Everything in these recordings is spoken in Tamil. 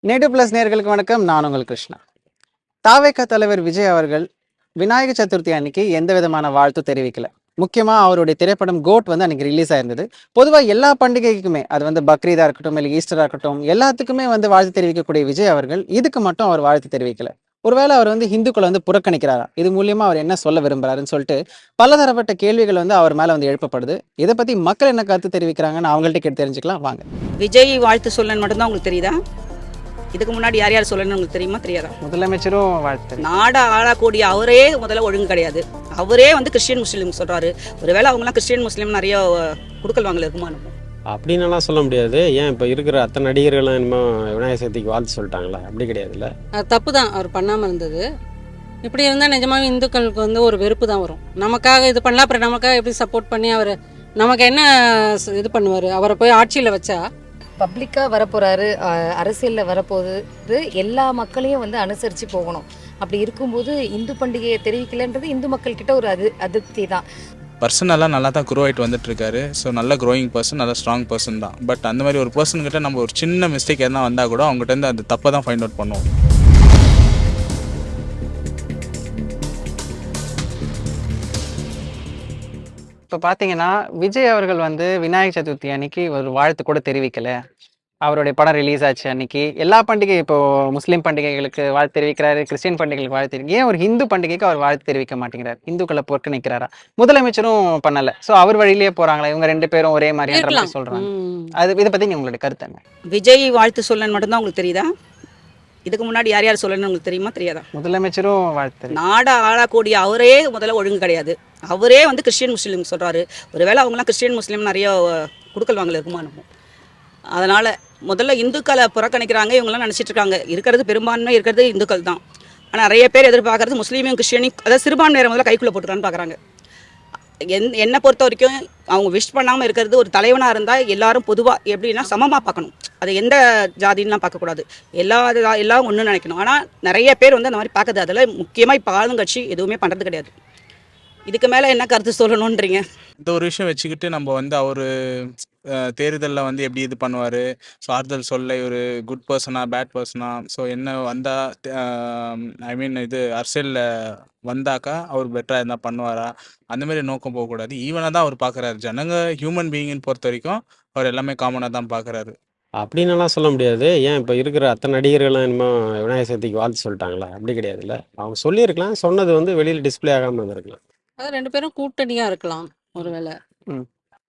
நேட்டிவ் பிளஸ் நேயர்களுக்கு வணக்கம். நான் உங்கள் கிருஷ்ணா. தாவேகா தலைவர் விஜய் அவர்கள் விநாயக சதுர்த்தி அன்னைக்கு எந்த விதமான வாழ்த்து தெரிவிக்கல. முக்கியமா அவருடைய திரைப்படம் கோட் வந்து அன்னைக்கு ரிலீஸ் ஆயிருந்தது. பொதுவா எல்லா பண்டிகைக்குமே அது வந்து பக்ரீதா இருக்கட்டும், இல்ல ஈஸ்டரா இருக்கட்டும், எல்லாத்துக்குமே வந்து வாழ்த்து தெரிவிக்கக்கூடிய விஜய் அவர்கள் இதுக்கு மட்டும் அவர் வாழ்த்து தெரிவிக்கல. ஒருவேளை அவர் வந்து இந்துக்களை வந்து புறக்கணிக்கிறாரா? இது மூலியமா அவர் என்ன சொல்ல விரும்புறாருன்னு சொல்லிட்டு பலதரப்பட்ட கேள்விகள் வந்து அவர் மேல வந்து எழுப்பப்படுது. இதை பத்தி மக்கள் என்ன கருத்து தெரிவிக்கிறாங்கன்னு அவங்கள்ட்ட கேட்டு தெரிஞ்சுக்கலாம் வாங்க. விஜய் வாழ்த்து சொல்லன்னு மட்டும்தான் உங்களுக்கு தெரியுதா? இதுக்கு முன்னாடி யார் யார் சொல்லணும்னு உங்களுக்கு தெரியுமா தெரியாதா? முதலமைச்சரும் வாழ்த்து நாடை ஆளக்கூடிய அவரே முதல்ல ஒழுங்கு கிடையாது. அவரே வந்து கிறிஸ்டியன் முஸ்லீம் சொல்றாரு. ஒருவேளை அவங்களாம் கிறிஸ்டியன் முஸ்லீம் நிறைய குடுக்கல் வாங்கல இருக்குமா? அப்படின்னுலாம் சொல்ல முடியாது. ஏன் இப்போ இருக்கிற அத்தனை நடிகர்களும் என்னமோ விநாயகர் சதுர்த்திக்கு வாழ்த்து சொல்லிட்டாங்களா? அப்படி கிடையாதுல்ல. அது தப்பு தான் அவர் பண்ணாமல் இருந்தது. இப்படி இருந்தால் நிஜமாவே இந்துக்களுக்கு வந்து ஒரு வெறுப்பு தான் வரும். நமக்காக இது பண்ணலாம், அப்புறம் நமக்காக எப்படி சப்போர்ட் பண்ணி அவர் நமக்கு என்ன இது பண்ணுவார்? அவரை போய் ஆட்சியில் வச்சா பப்ளிக்காக வரப்போகிறாரு, அரசியலில் வரப்போகுது, எல்லா மக்களையும் வந்து அனுசரித்து போகணும். அப்படி இருக்கும்போது இந்து பண்டிகையை தெரிவிக்கலைன்றது இந்து மக்கள்கிட்ட ஒரு அதிருப்தி தான். பர்சனலாக நல்லா தான் க்ரோ ஆகிட்டு வந்துட்டுருக்காரு. ஸோ நல்ல க்ரோயிங் பர்சன், நல்ல ஸ்ட்ராங் பர்சன் தான். பட் அந்த மாதிரி ஒரு பர்சன்கிட்ட நம்ம ஒரு சின்ன மிஸ்டேக் எதனா வந்தால் கூட அவங்ககிட்ட அந்த தப்பை தான் ஃபைண்ட் அவுட் பண்ணுவோம். இப்போ பார்த்தீங்கன்னா விஜய் அவர்கள் வந்து விநாயகர் சதுர்த்தி அன்னைக்கு ஒரு வாழ்த்து கூட தெரிவிக்கல. அவருடைய படம் ரிலீஸ் ஆச்சு அன்னைக்கு. எல்லா பண்டிகை இப்போ முஸ்லீம் பண்டிகைகளுக்கு வாழ்த்து தெரிவிக்கிறாரு, கிறிஸ்டின் பண்டிகைகளுக்கு வாழ்த்து தெரிவிக்க, ஏன் ஒரு ஹிந்து பண்டிகைக்கு அவர் வாழ்த்து தெரிவிக்க மாட்டேங்கிறார்? இந்துக்களை புறக்கணிக்கிறாரா? முதலமைச்சரும் பண்ணல. ஸோ அவர் வழியிலேயே போறாங்களா? இவங்க ரெண்டு பேரும் ஒரே மாதிரின்ற மாதிரி சொல்றாங்க. அது இதை பத்தி உங்களுடைய கருத்து என்ன? விஜய் வாழ்த்து சொல்லன்னு மட்டும்தான் உங்களுக்கு தெரியுதா? இதுக்கு முன்னாடி யார் யார் சொல்லணும்னு உங்களுக்கு தெரியுமா தெரியாதா? முதலமைச்சரும் வாழ்த்து. நாடை ஆளக்கூடிய அவரே முதல்ல ஒழுங்கு கிடையாது. அவரே வந்து கிறிஸ்டியன் முஸ்லீம் சொல்றாரு. ஒருவேளை அவங்களாம் கிறிஸ்டியன் முஸ்லீம் நிறைய குடுக்கல் வாங்கல இருக்குமா? அதனால் முதல்ல இந்துக்களை புறக்கணிக்கிறாங்க. இவங்களாம் நினச்சிட்டு இருக்காங்க இருக்கிறது பெரும்பான்மை இருக்கிறது இந்துக்கள் தான். ஆனால் நிறைய பேர் எதிர்பார்க்கறது முஸ்லீமையும் கிறிஸ்டியனையும், அதாவது சிறுபான்மையினர் முதல்ல கைக்குள்ளே போட்டுக்கலான்னு பார்க்குறாங்க. என்னை பொறுத்த வரைக்கும் அவங்க விஷ் பண்ணாமல் இருக்கிறது, ஒரு தலைவனாக இருந்தால் எல்லாரும் பொதுவாக எப்படின்னா சமமாக பார்க்கணும். அது எந்த ஜாதின்லாம் பார்க்கக்கூடாது, எல்லாம் ஒன்று நினைக்கணும். ஆனால் நிறைய பேர் வந்து அந்த மாதிரி பார்க்குறது. அதில் முக்கியமாக இப்போ ஆளுங்கட்சி எதுவுமே பண்ணுறது கிடையாது. இதுக்கு மேலே என்ன கருத்து சொல்லணுன்றீங்க? இந்த ஒரு விஷயம் வச்சுக்கிட்டு நம்ம வந்து அவர் தேர்தலில் வந்து எப்படி இது பண்ணுவார், ஸோ ஆறுதல் சொல்ல ஒரு குட் பர்சனா பேட் பர்சனா, ஸோ என்ன வந்தால் ஐ மீன் இது அரசியலில் வந்தாக்கா அவர் பெட்டராக இருந்தால் பண்ணுவாரா, அந்தமாரி நோக்கம் போகக்கூடாது. ஈவனாக தான் அவர் பார்க்குறாரு. ஜனங்க ஹியூமன் பீயிங்னு பொறுத்த வரைக்கும் அவர் எல்லாமே காமனாக தான் பார்க்குறாரு. அப்படின்னுலாம் சொல்ல முடியாது. ஏன் இப்போ இருக்கிற அத்தனை நடிகர்களும் என்னமோ விநாயகர் சதுர்த்திக்கு வாழ்த்து சொல்லிட்டாங்களா? அப்படி கிடையாதுல்ல. அவங்க சொல்லியிருக்கலாம், சொன்னது வந்து வெளியில் டிஸ்பிளே ஆகாமல் இருந்திருக்கலாம். அது ரெண்டு பேரும் கூட்டணியாக இருக்கலாம் ஒருவேளை.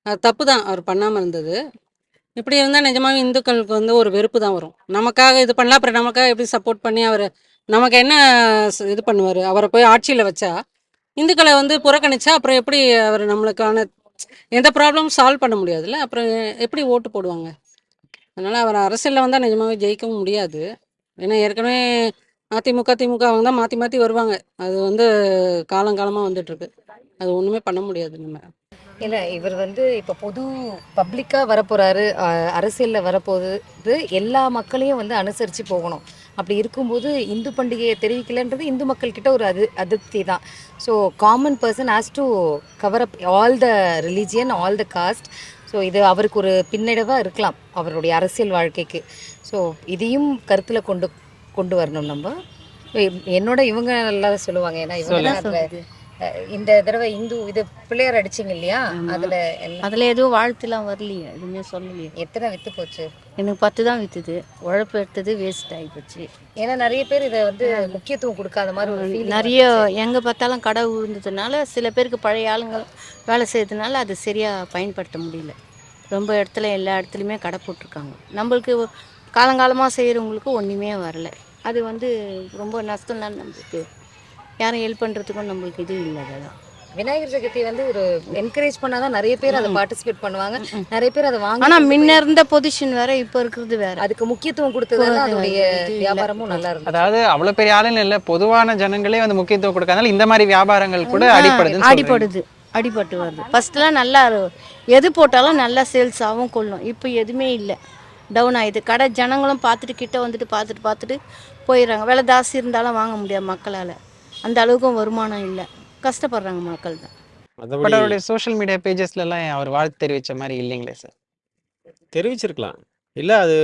அது தப்பு தான் அவர் பண்ணாமல் இருந்தது. இப்படி இருந்தால் நிஜமாவே இந்துக்களுக்கு வந்து ஒரு வெறுப்பு தான் வரும். நமக்காக இது பண்ணலாம், அப்புறம் நமக்காக எப்படி சப்போர்ட் பண்ணி அவர் நமக்கு என்ன இது பண்ணுவார்? அவரை போய் ஆட்சியில் வச்சா இந்துக்களை வந்து புறக்கணிச்சா அப்புறம் எப்படி அவர் நம்மளுக்கான எந்த ப்ராப்ளமும் சால்வ் பண்ண முடியாதுல்ல. அப்புறம் எப்படி ஓட்டு போடுவாங்க? அதனால் அவர் அரசியலில் வந்தால் நிஜமாவே ஜெயிக்கவும் முடியாது. ஏன்னா ஏற்கனவே அதிமுக திமுக அவங்க தான் மாற்றி மாற்றி வருவாங்க. அது வந்து காலங்காலமாக வந்துட்டுருக்கு. அது ஒன்றுமே பண்ண முடியாது நம்ம. இல்லை, இவர் வந்து இப்போ பப்ளிக்காக வரப்போகிறாரு, அரசியலில் வரப்போகுது, எல்லா மக்களையும் வந்து அனுசரித்து போகணும். அப்படி இருக்கும்போது இந்து பண்டிகையை தெரிவிக்கலைன்றது இந்து மக்கள்கிட்ட ஒரு அதிருப்தி தான். So common person has to cover up all the religion, all the cost. So இது அவருக்கு ஒரு பின்னடைவாக இருக்கலாம் அவருடைய அரசியல் வாழ்க்கைக்கு. ஸோ இதையும் கருத்தில் கொண்டு வரணும் நம்ம. என்னோட இவங்க நல்லா சொல்லுவாங்க. ஏன்னா இவங்க இந்த தடவை இந்து இது பிள்ளையார் அடிச்சிங்க இல்லையா? அதில் எதுவும் வாழ்த்துலாம் வரலையே, எதுவுமே சொல்லலையே. எத்தனை விற்று போச்சு? எனக்கு 10 தான் விற்றுது. உழைப்பு எடுத்தது வேஸ்ட் ஆகி போச்சு. ஏன்னா நிறைய பேர் இதை வந்து முக்கியத்துவம் கொடுக்காத மாதிரி ஒரு feeling நிறைய எங்கே பார்த்தாலும் கடை விழுந்ததுனால சில பேருக்கு பழைய ஆளுங்கள் வேலை செய்யறதுனால அது சரியாக பயன்படுத்த முடியல. ரொம்ப இடத்துல எல்லா இடத்துலையுமே கடை போட்டிருக்காங்க. நம்மளுக்கு காலங்காலமாக செய்கிறவங்களுக்கு ஒன்றுமே வரல. அது வந்து ரொம்ப நஷ்டம் தான். நம்மளுக்கு யாரும் ஹெல்ப் பண்ணுறதுக்கும் நம்மளுக்கு இது இல்லை. அதெல்லாம் விநாயகர் சதுர்த்தி வந்து ஒரு என்கரேஜ் பண்ணாதான் நிறைய பேர் அதை பார்ட்டிசிபேட் பண்ணுவாங்க, நிறைய பேர் அதை வாங்க. ஆனால் முன்ன இருந்த பொசிஷன் வேற, இப்போ இருக்கிறது வேற. அதுக்கு முக்கியத்துவம் கொடுத்ததால அதோடைய வியாபாரமும் நல்லா இருக்கும். அதாவது அவ்வளவு பெரிய ஆளுன்னு இல்லை, பொதுவான ஜனங்களே வந்து முக்கியத்துவம் கொடுக்காதனால இந்த மாதிரி வியாபாரங்கள் கூட அடிபட்டு வருது. ஃபர்ஸ்ட்லாம் நல்லா எது போட்டாலும் நல்லா சேல்ஸ் ஆகும் கொள்ளும். இப்போ எதுவுமே இல்லை, டவுன் ஆகிடுது. கடை ஜனங்களும் பார்த்துட்டு கிட்ட வந்துட்டு பார்த்துட்டு போயிடுறாங்க. விலை ஜாஸ்தி இருந்தாலும் வாங்க முடியாது மக்களால். அந்த அளவுக்கும் வருமானம் இல்லை, கஷ்டப்படுறாங்க மக்கள் தான். பட் அவருடைய சோஷியல் மீடியா பேஜஸ்ல எல்லாம் அவர் வாழ்த்து தெரிவிச்ச மாதிரி இல்லைங்களே சார்? தெரிவிச்சிருக்கலாம். இல்ல அது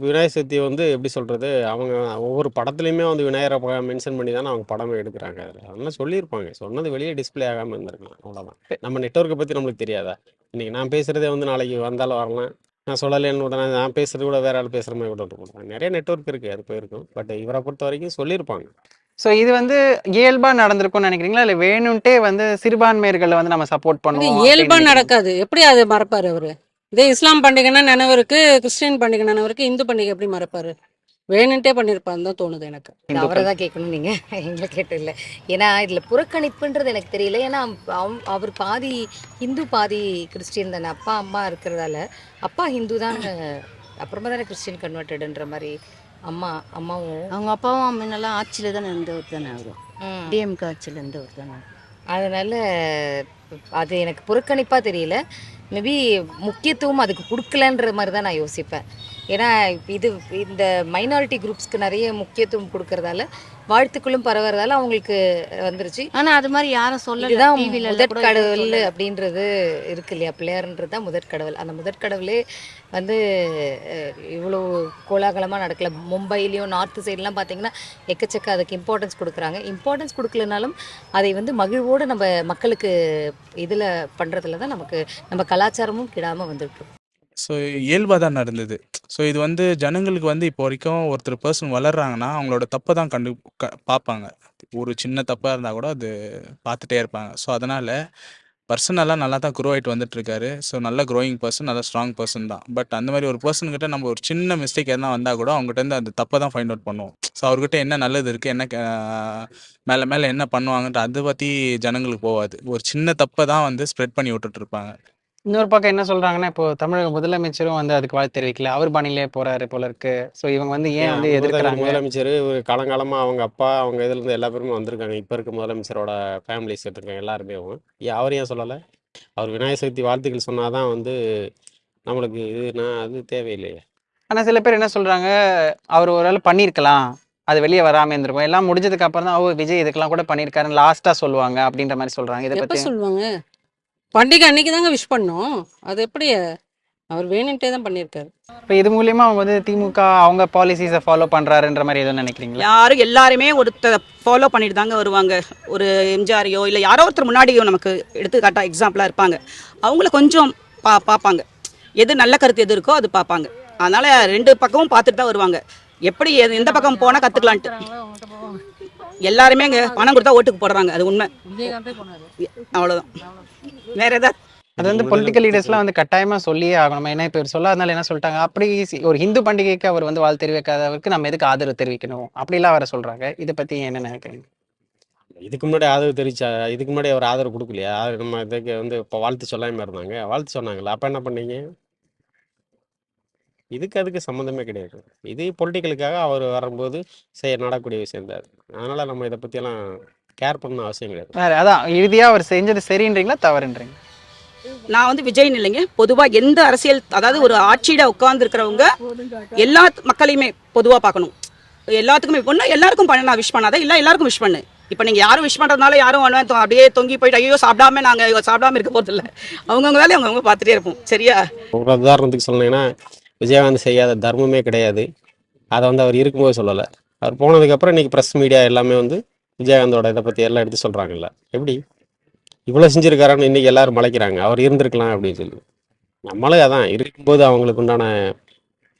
விநாயகர் சதுர்த்தி வந்து எப்படி சொல்றது? அவங்க ஒவ்வொரு படத்துலயுமே வந்து விநாயகர மென்ஷன் பண்ணி தானே அவங்க படமே எடுக்குறாங்க அதுல. அதெல்லாம் சொல்லியிருப்பாங்க. சொன்னது வெளிய டிஸ்ப்ளே ஆகாம இருந்திருக்கலாம். அவ்வளோதான். நம்ம நெட்வொர்க்க பத்தி நம்மளுக்கு தெரியாதா? இன்னைக்கு நான் பேசுறதே வந்து நாளைக்கு வந்தாலும் வரலாம். நான் சொல்லலேன்னு உடனே நான் பேசுறது கூட வேற ஆள் பேசுற மாரி கூட இருக்கும். நெறைய நெட்வொர்க் இருக்கு. அது போயிருக்கும். பட் இவர பொறுத்தவரைக்கும் சொல்லியிருப்பாங்க. ஸோ இது வந்து இயல்பா நடந்திருக்கும்னு நினைக்கிறீங்களா? இல்ல வேணும்ட்டே வந்து சிறுபான்மையர்கள வந்து நம்ம சப்போர்ட் இது பண்ணுவோம் அப்படின்னு இயல்பா நினைக்கிறீங்களா? நடக்காது. எப்படி அது மறப்பாரு அவரு? இதே இஸ்லாம் பண்டிகைன்னா நினைவு இருக்கு, கிறிஸ்டின் பண்டிகை நினைவு இருக்கு, இந்து பண்டிகை எப்படி மறப்பாரு? வேணுன்ட்டே பண்ணியிருப்பாருன்னு தான் தோணுது எனக்கு. இது அவரை தான் கேட்கணும் நீங்க, எங்களை கேட்ட இல்லை. ஏன்னா இதுல புறக்கணிப்புன்றது எனக்கு தெரியல. ஏன்னா அவர் பாதி ஹிந்து பாதி கிறிஸ்டின் தானே. அப்பா அம்மா இருக்கிறதால அப்பா ஹிந்து தான், அப்புறமா தானே கிறிஸ்டின் கன்வெர்ட்டடுன்ற மாதிரி. அம்மாவும் அவங்க அப்பாவும் முன்னெல்லாம் ஆட்சியில் தானே இருந்தவர் தானே அவரும். ம். டிஎம்கே ஆட்சியில் இருந்தவர் தானே. அதனால அது எனக்கு புறக்கணிப்பாக தெரியல. மேபி முக்கியத்துவம் அதுக்கு கொடுக்கலன்ற மாதிரி தான் நான் யோசிப்பேன். ஏன்னா இது இந்த மைனாரிட்டி குரூப்ஸ்க்கு நிறைய முக்கியத்துவம் கொடுக்கறதால வாழ்த்துக்களும் பரவுறதால அவங்களுக்கு வந்துருச்சு. ஆனா அது மாதிரி யாரும் சொல்லல. இதுதான் டிவில முதற் கூட கடவுள் சொல்லல. அப்படின்றது இருக்கு இல்லையா? பிள்ளையார்ன்றது தான் முதற் கடவுள். அந்த முதற் கடவுளே வந்து இவ்வளோ கோலாகலமாக நடக்கல. மும்பையிலையும் நார்த் சைட்லாம் பார்த்தீங்கன்னா எக்கச்சக்க அதுக்கு இம்பார்ட்டன்ஸ் கொடுக்குறாங்க. இம்பார்ட்டன்ஸ் கொடுக்கலனாலும் அதை வந்து மகிழ்வோடு நம்ம மக்களுக்கு இதில் பண்ணுறதுல தான் நமக்கு நம்ம கலாச்சாரமும் கிடாமல் வந்துட்டு இருக்கு. ஸோ இயல்பாக தான் நடந்தது. ஸோ இது வந்து ஜனங்களுக்கு வந்து இப்போ வரைக்கும் ஒருத்தர் பர்சன் வளர்றாங்கன்னா அவங்களோட தப்பை தான் பார்ப்பாங்க. ஒரு சின்ன தப்பாக இருந்தால் கூட அது பார்த்துட்டே இருப்பாங்க. ஸோ அதனால் பர்சனலாக நல்லா தான் க்ரோ ஆகிட்டு வந்துட்டுருக்காரு. ஸோ நல்ல க்ரோயிங் பர்சன், நல்ல ஸ்ட்ராங் பர்சன் தான். பட் அந்த மாதிரி ஒரு பர்சன்கிட்ட நம்ம ஒரு சின்ன மிஸ்டேக் எதனா வந்தால் கூட அவங்ககிட்ட அந்த தப்பை தான் ஃபைண்ட் அவுட் பண்ணுவோம். ஸோ அவர்கிட்ட என்ன நல்லது இருக்குது, என்ன மேலே மேலே என்ன பண்ணுவாங்கன்ற அதை பற்றி ஜனங்களுக்கு போகாது. ஒரு சின்ன தப்பை தான் வந்து ஸ்ப்ரெட் பண்ணி விட்டுட்டு இருப்பாங்க. இன்னொரு பக்கம் என்ன சொல்றாங்கன்னா, இப்போ தமிழக முதலமைச்சரும் வந்து அதுக்கு வாழ்த்து தெரிவிக்கல. அவர் பாணியிலே போறாரு போல இருக்கு. ஸோ இவங்க வந்து ஏன் ஏன் வந்து அவர் தான் இவர் எதிர்க்கிறாங்க? முதலமைச்சர். ஒரு காலங்காலமாக அவங்க அப்பா அவங்க இதுலேருந்து எல்லா பேருமே வந்திருக்காங்க. இப்போ இருக்க முதலமைச்சரோட ஃபேமிலிஸ் இருக்காங்க எல்லாருமே. அவர் ஏன் சொல்லலை? அவர் விநாயகர் சதுர்த்தி வாழ்த்துக்கள் சொன்னால் தான் வந்து நம்மளுக்கு இதுனா அது தேவையில்லையே. ஆனா சில பேர் என்ன சொல்றாங்க, அவர் ஒரு வேளை பண்ணியிருக்கலாம். அது வெளிய வராம இருந்திருக்கும். எல்லாம் முடிஞ்சதுக்கு அப்புறம் தான், ஓ விஜய் இதுக்கெல்லாம் கூட பண்ணியிருக்காருன்னு லாஸ்ட்டா சொல்லுவாங்க அப்படின்ற மாரி சொல்றாங்க. இத எப்ப பத்தி சொல்லுவாங்க? பண்டிகை அன்னைக்கு தாங்க விஷ் பண்ணோம். அது எப்படி? அவர் வேணுன்ட்டே தான் பண்ணியிருக்காரு. இப்ப இது மூலியமா அவங்க வந்து திமுக அவங்க பாலிசிஸ ஃபாலோ பண்றாருன்ற மாரி எதுவும் நினைக்கிறீங்களா? யாரும் எல்லாருமே ஒருத்தர் ஃபாலோ பண்ணிட்டு தாங்க வருவாங்க. ஒரு எம்ஜிஆரையோ இல்லை யாரோ ஒருத்தர் முன்னாடியோ நமக்கு எடுத்துக்காட்டா எக்ஸாம்பிளாக இருப்பாங்க. அவங்கள கொஞ்சம் பார்ப்பாங்க. எது நல்ல கருத்து எது இருக்கோ அது பார்ப்பாங்க. அதனால ரெண்டு பக்கமும் பார்த்துட்டு தான் வருவாங்க. எப்படி எந்த பக்கம் போனால் கற்றுக்கலான்ட்டு. எல்லாருமே இங்கே பணம் கொடுத்தா ஓட்டுக்கு போடுறாங்க. அது உண்மை. அவ்வளோதான். வேற ஏதாவது அது வந்து பொலிட்டிக்கல் லீடர்ஸ்லாம் வந்து கட்டாயமா சொல்லியே ஆகணும். ஏன்னா இப்ப இவர் சொல்லாதனால என்ன சொல்லிட்டாங்க, அப்படி ஒரு ஹிந்து பண்டிகைக்கு அவர் வந்து வாழ்த்து தெரிவிக்காதவருக்கு நம்ம எதுக்கு ஆதரவு தெரிவிக்கணும் அப்படிலாம் வேற சொல்றாங்க. இதை பத்தி என்ன நினைக்கிறீங்க? இதுக்கு முன்னாடி ஆதரவு தெரிவிச்சா, இதுக்கு முன்னாடி அவர் ஆதரவு கொடுக்கலையா? நம்ம இதுக்கு வந்து இப்போ வாழ்த்து சொல்லாமல் இருந்தாங்க. வாழ்த்து சொன்னாங்களா? அப்போ என்ன பண்ணீங்க? அதுக்கு சம்மந்தமே கிடையாது. இது பொலிட்டிக்கலுக்காக அவர் வரும்போது நடக்கக்கூடிய விஷயம் தான் அது. அதனால நம்ம இதை பற்றியெல்லாம் கேர் பண்ண அவசியம் கிடையாது. வேற அதான் இறுதியா அவர் செஞ்சது சரின்றீங்களா தவறுன்றீங்க? நான் வந்து விஜய்னு இல்லைங்க, பொதுவாக எந்த அரசியல், அதாவது ஒரு ஆட்சியில உட்கார்ந்துருக்கிறவங்க எல்லா மக்களையுமே பொதுவாக பார்க்கணும். எல்லாத்துக்குமே பொண்ணு எல்லாருக்கும் பண்ண, நான் விஷ் பண்ணாத இல்லை எல்லாருக்கும் விஷ் பண்ணு. இப்போ நீங்கள் யாரும் விஷ் பண்ணுறதுனால யாரும் அப்படியே தொங்கி போயிட்டு ஐயோ சாப்பிடாம நாங்கள் சாப்பிடாம இருக்க போகிறது இல்லை. அவங்கவுங்க வேலையை அவங்கவுங்க பார்த்துட்டே இருப்போம். சரியா? ஒரு உதாரணத்துக்கு சொன்னீங்கன்னா, விஜயகாந்த் செய்யாத தர்மமே கிடையாது. அதை வந்து அவர் இருக்கும்போது சொல்லலை. அவர் போனதுக்கப்புறம் இன்றைக்கி ப்ரெஸ் மீடியா எல்லாமே வந்து விஜயகாந்தோட இதை பற்றி எல்லாம் எடுத்து சொல்கிறாங்கல்ல. எப்படி இவ்வளோ செஞ்சுருக்காரான்னு இன்றைக்கி எல்லோரும் மலைக்கிறாங்க. அவர் இருந்திருக்கலாம் அப்படின்னு சொல்லி. நம்மளே அதான் இருக்கும்போது அவங்களுக்கு உண்டான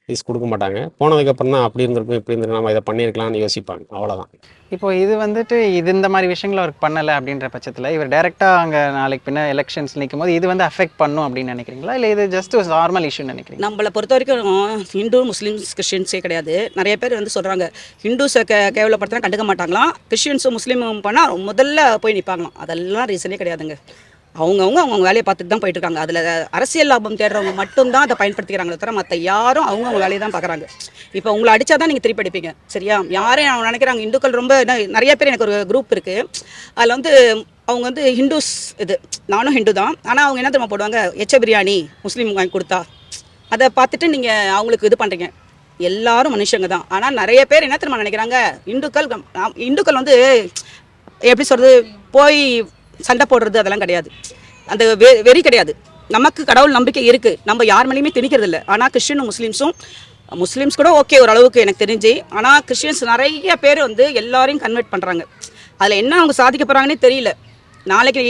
ஃபீஸ் கொடுக்க மாட்டாங்க. போனதுக்கப்புறம் தான் அப்படி இருந்திருக்கும் இப்படி இருந்திருக்கும் நம்ம இதை பண்ணியிருக்கலாம்னு யோசிப்பாங்க. அவ்வளோதான். இப்போ இது வந்துட்டு இந்த மாதிரி விஷயங்கள் அவருக்கு பண்ணலை அப்படின்ற பட்சத்தில் இவர் டைரெக்டாக அங்கே நாளைக்கு பின்ன எலெக்ஷன்ஸ் நிற்கும் போது இது வந்து அஃபெக்ட் பண்ணும் அப்படின்னு நினைக்கிறீங்களா, இல்லை இது ஜஸ்ட் ஒரு நார்மல் இஷ்யூன்னு நினைக்கிறீங்க? நம்மளை பொறுத்த வரைக்கும் ஹிந்து முஸ்லீம்ஸ் கிறிஸ்டின்ஸே கிடையாது. நிறைய பேர் வந்து சொல்கிறாங்க ஹிந்துஸை கேவலப்படுத்தினா கண்டுக்க மாட்டாங்களாம், கிறிஸ்டின்ஸும் முஸ்லீமும் பண்ணால் முதல்ல போய் நிற்பாங்களாம். அதெல்லாம் ரீசனே கிடையாதுங்க. அவங்கவுங்க வேலையை பார்த்துட்டு தான் போயிட்டு இருக்காங்க. அதில் அரசியல் லாபம் தேடுறவங்க மட்டும்தான் அதை பயன்படுத்திக்கிறாங்களே தவிர மற்ற யாரும் அவங்கவுங்க வேலையை தான் பார்க்குறாங்க. இப்போ உங்களை அடித்தா தான் நீங்கள் திருப்பி அடிப்பீங்க. சரியா? யாரையும் அவங்க நினைக்கிறாங்க இந்துக்கள் ரொம்ப நிறைய பேர், எனக்கு ஒரு குரூப் இருக்குது, அதில் வந்து அவங்க வந்து ஹிந்துஸ், இது நானும் ஹிந்து தான், ஆனால் அவங்க என்ன தெரியுமா போடுவாங்க, எச்ச பிரியாணி முஸ்லீம் வாங்கி கொடுத்தா அதை பார்த்துட்டு நீங்கள் அவங்களுக்கு இது பண்ணுறீங்க. எல்லாரும் மனுஷங்க தான். ஆனால் நிறைய பேர் என்ன தெரியுமா நினைக்கிறாங்க, இந்துக்கள் வந்து எப்படி சொல்கிறது, போய் சண்டை போடுறது அதெல்லாம் கிடையாது. அந்த வெறி கிடையாது. நமக்கு கடவுள் நம்பிக்கை இருக்குது, நம்ம யார் மேலேயுமே திணிக்கிறது இல்லை. ஆனால் கிறிஸ்டினும் முஸ்லீம்ஸ் கூட ஓகே ஓரளவுக்கு எனக்கு தெரிஞ்சு. ஆனால் கிறிஸ்டியன்ஸ் நிறைய பேர் வந்து எல்லாரையும் கன்வெர்ட் பண்ணுறாங்க. அதில் என்ன அவங்க சாதிக்க போகிறாங்கன்னே தெரியல. நாளைக்கு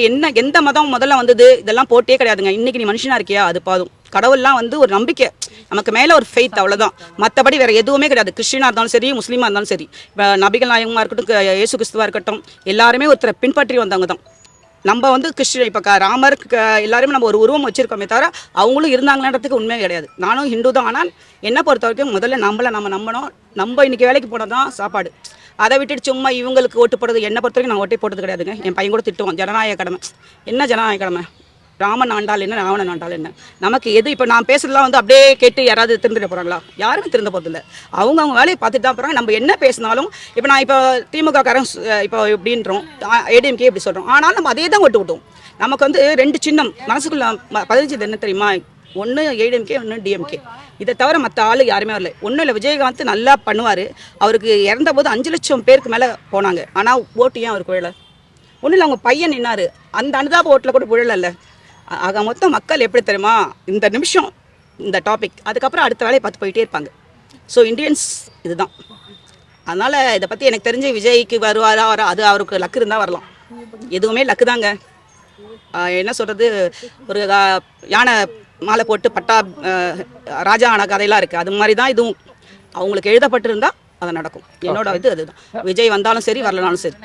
எந்த மதம் முதல்ல வந்தது இதெல்லாம் போட்டே கிடையாதுங்க. இன்றைக்கி நீ மனுஷனாக இருக்கியா அது பாதும். கடவுள்லாம் வந்து ஒரு நம்பிக்கை, நமக்கு மேலே ஒரு ஃபெய்த், அவ்வளோதான். மற்றபடி வேறு எதுவுமே கிடையாது. கிறிஸ்டினாக இருந்தாலும் சரி, முஸ்லீமாக இருந்தாலும் சரி, இப்போ நபிகள் நாயகமாக இருக்கட்டும், இயேசு கிறிஸ்துவாக இருக்கட்டும், எல்லாருமே ஒருத்தரை பின்பற்றி வந்தவங்க தான். நம்ம வந்து கிறிஸ்டின் இப்போ ராமர் எல்லாருமே நம்ம ஒரு உருவம் வச்சுருக்கோமே தவிர அவங்களும் இருந்தாங்களான்றதுக்கு உண்மையே கிடையாது. நானும் ஹிந்து தான். ஆனால் என்னை பொறுத்த வரைக்கும் முதல்ல நம்ம நம்பணும். நம்ம இன்றைக்கி வேலைக்கு போனால் தான் சாப்பாடு. அதை விட்டுட்டு சும்மா இவங்களுக்கு ஓட்டு போடுறது, என்னை பொறுத்த வரைக்கும் நான் ஓட்டே போட்டது கிடையாதுங்க. என் பையன் கூட திட்டுவான், ஜனநாயக கடமை. என்ன ஜனநாயக கடமை? ராமன் ஆண்டால் என்ன, ராவணன் ஆண்டால் என்ன? நமக்கு எது இப்போ நான் பேசுறதுலாம் வந்து அப்படியே கேட்டு யாராவது திருந்திட போகிறாங்களா? யாருமே திருந்த போகிறதில்ல. அவங்க வேலையை பார்த்துட்டு தான் போகிறாங்க. நம்ம என்ன பேசினாலும் இப்போ நான் இப்போ திமுக காரன் இப்போ எப்படின்றோம், ஏடிஎம்கே எப்படி சொல்கிறோம், ஆனாலும் நம்ம அதே தான் ஓட்டு விட்டோம். நமக்கு வந்து 2 சின்னம் மனசுக்குள்ள பதினஞ்சது என்ன தெரியுமா? ஒன்று ஏடிஎம்கே, ஒன்று டிஎம்கே. இதை தவிர மற்ற ஆள் யாருமே வரல. ஒன்றும் இல்லை, விஜயகாந்த் நல்லா பண்ணுவார். அவருக்கு இறந்த போது 5 லட்சம் பேருக்கு மேலே போனாங்க. ஆனால் ஓட்டு ஏன் அவருக்கு விழலை? ஒன்றும் இல்லை, அவங்க பையன் நின்னார், அந்த அனுதாப ஓட்டில் கூட விழலை. ஆக மொத்தம் மக்கள் எப்படி தெரியுமா, இந்த நிமிஷம் இந்த டாபிக், அதுக்கப்புறம் அடுத்த வேலையை பார்த்து போயிட்டே இருப்பாங்க. ஸோ இந்தியன்ஸ் இதுதான். அதனால் இதை பற்றி எனக்கு தெரிஞ்சு விஜய்க்கு வருவாரா அது அவருக்கு லக்கு இருந்தால் வரலாம். எதுவுமே லக்கு தாங்க. என்ன சொல்கிறது, ஒரு யானை மாலை போட்டு பட்டா ராஜா ஆன கதையெல்லாம் இருக்குது. அது மாதிரி தான் இதுவும். அவங்களுக்கு எழுதப்பட்டிருந்தால் அது நடக்கும். என்னோட இது அதுதான். விஜய் வந்தாலும் சரி, வரலனாலும் சரி.